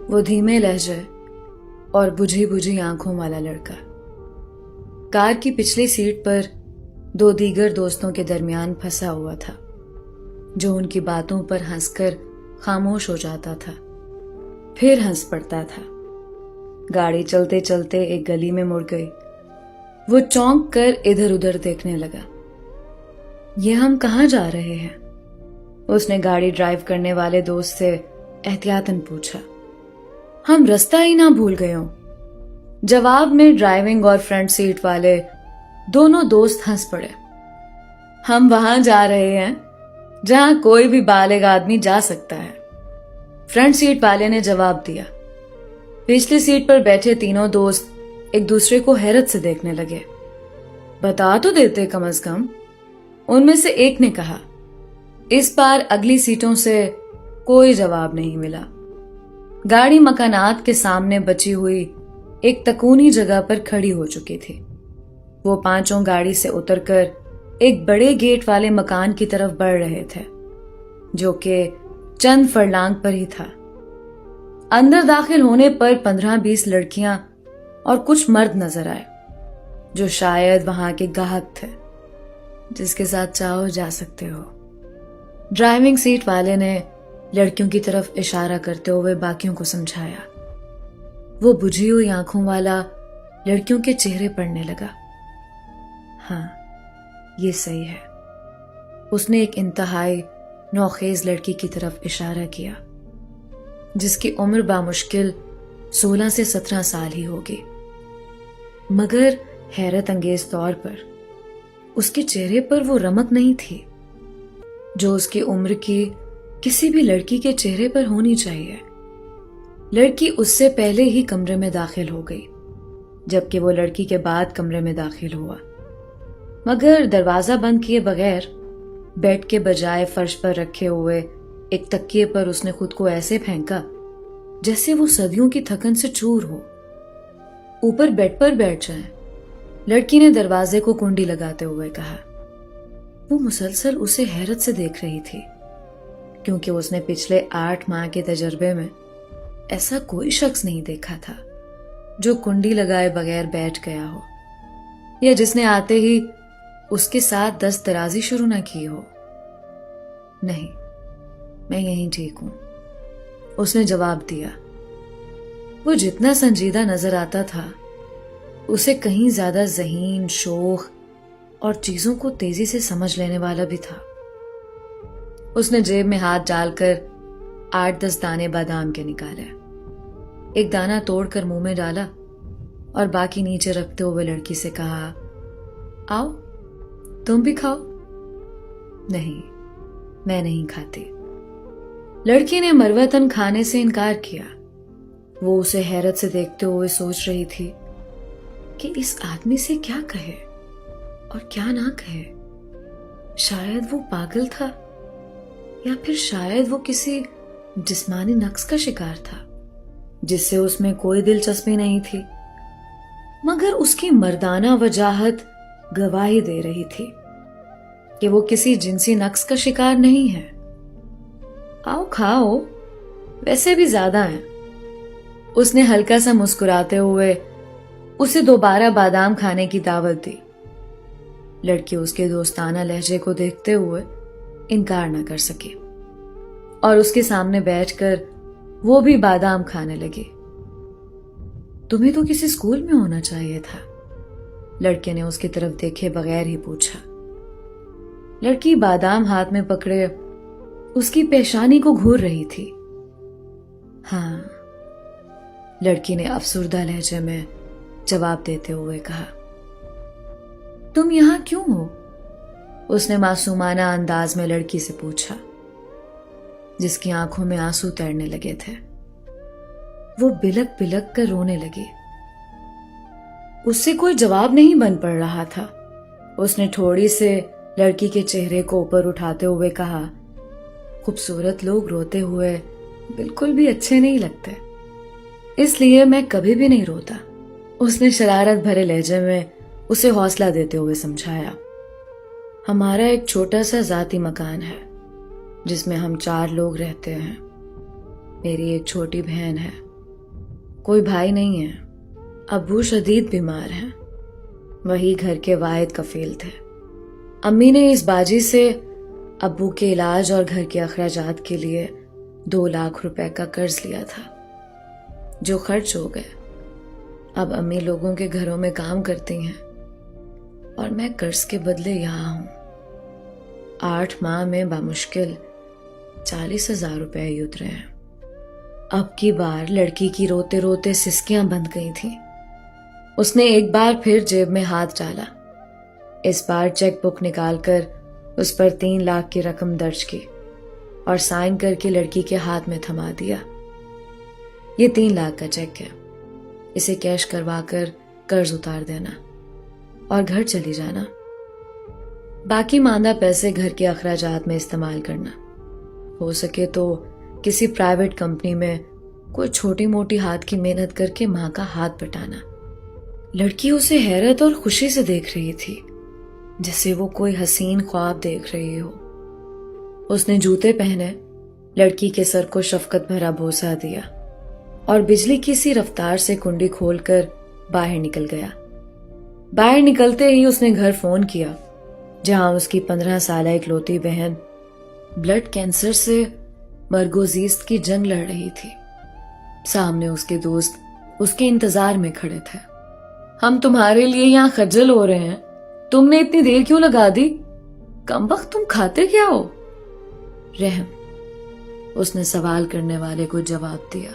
وہ دھیمے لہجے اور بجھی بجھی آنکھوں والا لڑکا کار کی پچھلی سیٹ پر 2 دیگر دوستوں کے درمیان پھنسا ہوا تھا، جو ان کی باتوں پر ہنس کر خاموش ہو جاتا تھا، پھر ہنس پڑتا تھا۔ گاڑی چلتے چلتے ایک گلی میں مڑ گئی۔ وہ چونک کر ادھر ادھر دیکھنے لگا۔ یہ ہم کہاں جا رہے ہیں؟ اس نے گاڑی ڈرائیو کرنے والے دوست سے احتیاطاً پوچھا۔ ہم رستہ ہی نہ بھول گئے ہوں، جواب میں ڈرائیونگ اور فرنٹ سیٹ والے دونوں دوست ہنس پڑے۔ ہم وہاں جا رہے ہیں جہاں کوئی بھی بالغ آدمی جا سکتا ہے، فرنٹ سیٹ والے نے جواب دیا۔ پچھلی سیٹ پر بیٹھے تینوں دوست ایک دوسرے کو حیرت سے دیکھنے لگے۔ بتا تو دیتے کم از کم، ان میں سے ایک نے کہا۔ اس بار اگلی سیٹوں سے کوئی جواب نہیں ملا۔ گاڑی مکانات کے سامنے بچی ہوئی ایک تکونی جگہ پر کھڑی ہو چکی تھی۔ وہ پانچوں گاڑی سے اتر کر ایک بڑے گیٹ والے مکان کی طرف بڑھ رہے تھے، جو کہ چند فرلانگ پر ہی تھا۔ اندر داخل ہونے پر 15-20 لڑکیاں اور کچھ مرد نظر آئے، جو شاید وہاں کے گاہک تھے، جس کے ساتھ چاہو جا سکتے ہو۔ ڈرائیونگ سیٹ والے نے لڑکیوں کی طرف اشارہ کرتے ہوئے باقیوں کو سمجھایا۔ وہ بجھی ہوئی آنکھوں والا لڑکیوں کے چہرے پڑھنے لگا۔ ہاں، یہ صحیح ہے۔ اس نے ایک انتہائی نوخیز لڑکی کی طرف اشارہ کیا، جس کی عمر بامشکل 16 سے 17 سال ہی ہوگی، مگر حیرت انگیز طور پر اس کے چہرے پر وہ رمق نہیں تھی جو اس کی عمر کی کسی بھی لڑکی کے چہرے پر ہونی چاہیے۔ لڑکی اس سے پہلے ہی کمرے میں داخل ہو گئی، جبکہ وہ لڑکی کے بعد کمرے میں داخل ہوا، مگر دروازہ بند کیے بغیر بیڈ کے بجائے فرش پر رکھے ہوئے ایک تکیے پر اس نے خود کو ایسے پھینکا جیسے وہ صدیوں کی تھکن سے چور ہو۔ اوپر بیڈ پر بیٹھ جائیں، لڑکی نے دروازے کو کنڈی لگاتے ہوئے کہا۔ وہ مسلسل اسے حیرت سے دیکھ رہی تھی، کیونکہ اس نے پچھلے 8 ماہ کے تجربے میں ایسا کوئی شخص نہیں دیکھا تھا جو کنڈی لگائے بغیر بیٹھ گیا ہو، یا جس نے آتے ہی اس کے ساتھ دست درازی شروع نہ کی ہو۔ نہیں، میں یہیں ٹھیک ہوں، اس نے جواب دیا۔ وہ جتنا سنجیدہ نظر آتا تھا، اسے کہیں زیادہ ذہین، شوخ اور چیزوں کو تیزی سے سمجھ لینے والا بھی تھا۔ اس نے جیب میں ہاتھ ڈال کر 8-10 دانے بادام کے نکالے، ایک دانہ توڑ کر منہ میں ڈالا اور باقی نیچے رکھتے ہوئے لڑکی سے کہا، آؤ تم بھی کھاؤ۔ نہیں، میں نہیں کھاتی۔ لڑکی نے مروتاً کھانے سے انکار کیا۔ وہ اسے حیرت سے دیکھتے ہوئے سوچ رہی تھی کہ اس آدمی سے کیا کہے اور کیا نہ کہے۔ شاید وہ پاگل تھا، یا پھر شاید وہ کسی جسمانی نقص کا شکار تھا جس سے اس میں کوئی دلچسپی نہیں تھی، مگر اس کی مردانہ وجاہت گواہی دے رہی تھی کہ وہ کسی جنسی نقص کا شکار نہیں ہے۔ آؤ کھاؤ، ویسے بھی زیادہ ہیں۔ اس نے ہلکا سا مسکراتے ہوئے اسے دوبارہ بادام کھانے کی دعوت دی۔ لڑکی اس کے دوستانہ لہجے کو دیکھتے ہوئے انکار نہ کر سکی اور اس کے سامنے بیٹھ کر وہ بھی بادام کھانے لگی۔ تمہیں تو کسی اسکول میں ہونا چاہیے تھا، لڑکے نے اس کی طرف دیکھے بغیر ہی پوچھا۔ لڑکی بادام ہاتھ میں پکڑے اس کی پیشانی کو گھور رہی تھی۔ ہاں، لڑکی نے افسردہ لہجے میں جواب دیتے ہوئے کہا۔ تم یہاں کیوں ہو؟ اس نے معصومانہ انداز میں لڑکی سے پوچھا، جس کی آنکھوں میں آنسو تیرنے لگے تھے۔ وہ بلک بلک کر رونے لگی۔ اس سے کوئی جواب نہیں بن پڑ رہا تھا۔ اس نے تھوڑی سے لڑکی کے چہرے کو اوپر اٹھاتے ہوئے کہا، خوبصورت لوگ روتے ہوئے بالکل بھی اچھے نہیں لگتے، اس لیے میں کبھی بھی نہیں روتا۔ اس نے شرارت بھرے لہجے میں اسے حوصلہ دیتے ہوئے سمجھایا۔ ہمارا ایک چھوٹا سا ذاتی مکان ہے جس میں ہم 4 لوگ رہتے ہیں۔ میری ایک چھوٹی بہن ہے کوئی بھائی نہیں ہے. ابو شدید بیمار ہیں. وہی گھر کے واحد کفیل تھے. امی نے اس باجی سے ابو کے علاج اور گھر کے اخراجات کے لیے 2 لاکھ روپے کا قرض لیا تھا جو خرچ ہو گئے. اب امی لوگوں کے گھروں میں کام کرتی ہیں اور میں قرض کے بدلے یہاں ہوں. 8 ماہ میں بامشکل 40,000 روپے ہی اترے ہیں. اب کی بار لڑکی کی روتے روتے سسکیاں بند گئی تھیں. اس نے ایک بار پھر جیب میں ہاتھ ڈالا. اس بار چیک بک نکال کر اس پر 3 لاکھ کی رقم درج کی اور سائن کر کے لڑکی کے ہاتھ میں تھما دیا. یہ 3 لاکھ کا چیک ہے. اسے کیش کروا کر قرض اتار دینا اور گھر چلی جانا. باقی ماندہ پیسے گھر کے اخراجات میں استعمال کرنا. ہو سکے تو کسی پرائیویٹ کمپنی میں کوئی چھوٹی موٹی ہاتھ کی محنت کر کے ماں کا ہاتھ بٹانا. لڑکی اسے حیرت اور خوشی سے دیکھ رہی تھی جیسے وہ کوئی حسین خواب دیکھ رہی ہو. اس نے جوتے پہنے، لڑکی کے سر کو شفقت بھرا بوسہ دیا اور بجلی کی سی رفتار سے کنڈی کھول کر باہر نکل گیا. باہر نکلتے ہی اس نے گھر فون کیا جہاں اس کی 15 سالہ اکلوتی بہن بلڈ کینسر سے مرگوزیست کی جنگ لڑ رہی تھی. سامنے اس کے دوست اس کے انتظار میں کھڑے تھے. ہم تمہارے لیے یہاں خجل ہو رہے ہیں، تم نے اتنی دیر کیوں لگا دی؟ کمبخت تم کھاتے کیا ہو؟ رحم، اس نے سوال کرنے والے کو جواب دیا.